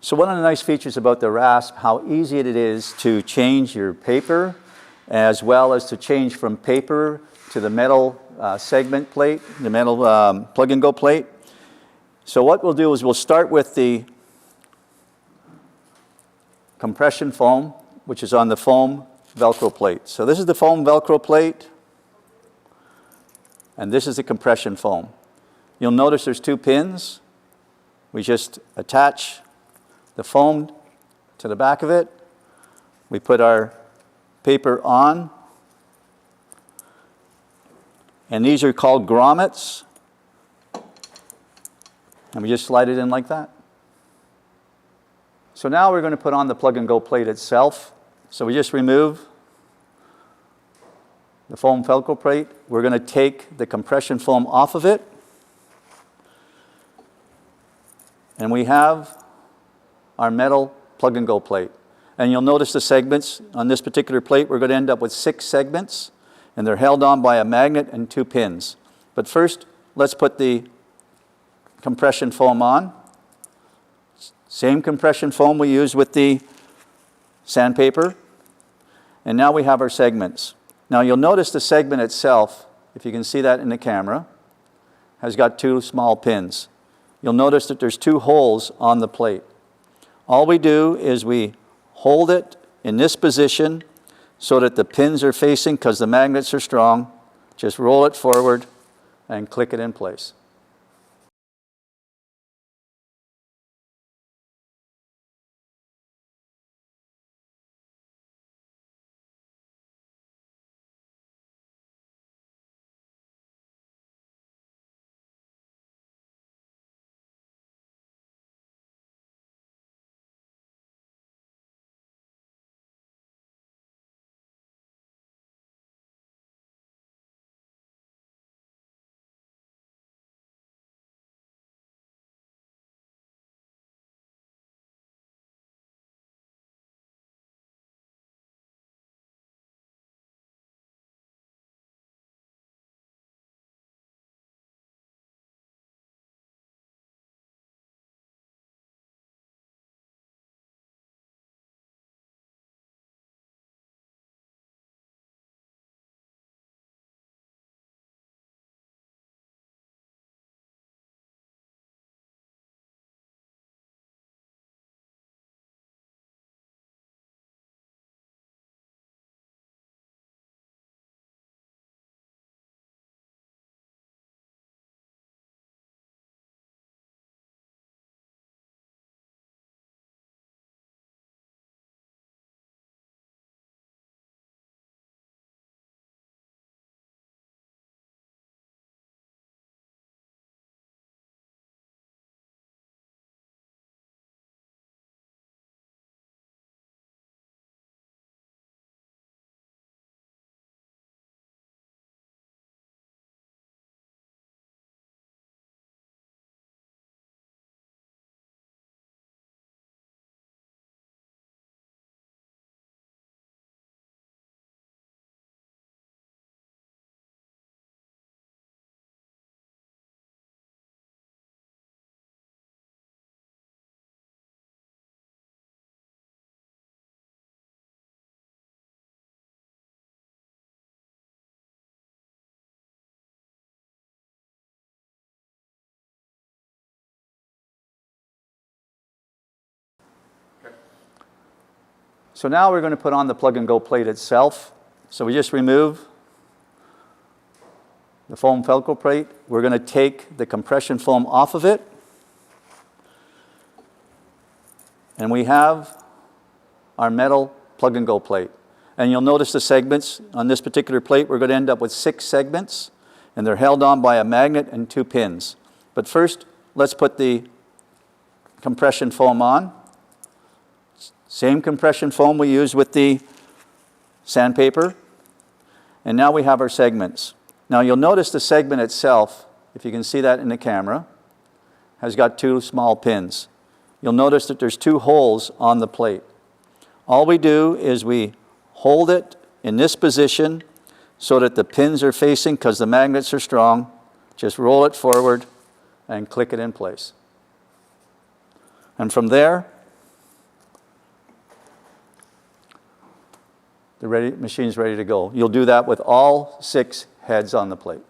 So one of the nice features about the RASP, how easy it is to change your paper, as well as to change from paper to the metal segment plate, the metal plug and go plate. So what we'll do is we'll start with the compression foam, which is on the foam Velcro plate. So this is the foam Velcro plate, and this is the compression foam. You'll notice there's two pins. We just attach the foam to the back of it. We put our paper on, and these are called grommets, and we just slide it in like that. So now we're going to put on the plug and go plate itself. So we just remove the foam Velcro plate. We're going to take the compression foam off of it, and we have our metal plug and go plate. And you'll notice the segments on this particular plate. We're going to end up with 6 segments, and they're held on by a magnet and 2 pins. But first, let's put the compression foam on. Same compression foam we used with the sandpaper. And now we have our segments. Now you'll notice the segment itself, if you can see that in the camera, has got 2 small pins. You'll notice that there's 2 holes on the plate. All we do is we hold it in this position so that the pins are facing, because the magnets are strong. Just roll it forward and click it in place. So now we're going to put on the plug and go plate itself. So we just remove the foam Velcro plate. We're going to take the compression foam off of it, and we have our metal plug and go plate. And you'll notice the segments on this particular plate. We're going to end up with 6 segments, and they're held on by a magnet and 2 pins. But first, let's put the compression foam on. Same compression foam we used with the sandpaper. And now we have our segments. Now you'll notice the segment itself, if you can see that in the camera, has got 2 small pins. You'll notice that there's 2 holes on the plate. All we do is we hold it in this position so that the pins are facing, because the magnets are strong. Just roll it forward and click it in place. And from there, machine's ready to go. You'll do that with all 6 heads on the plate.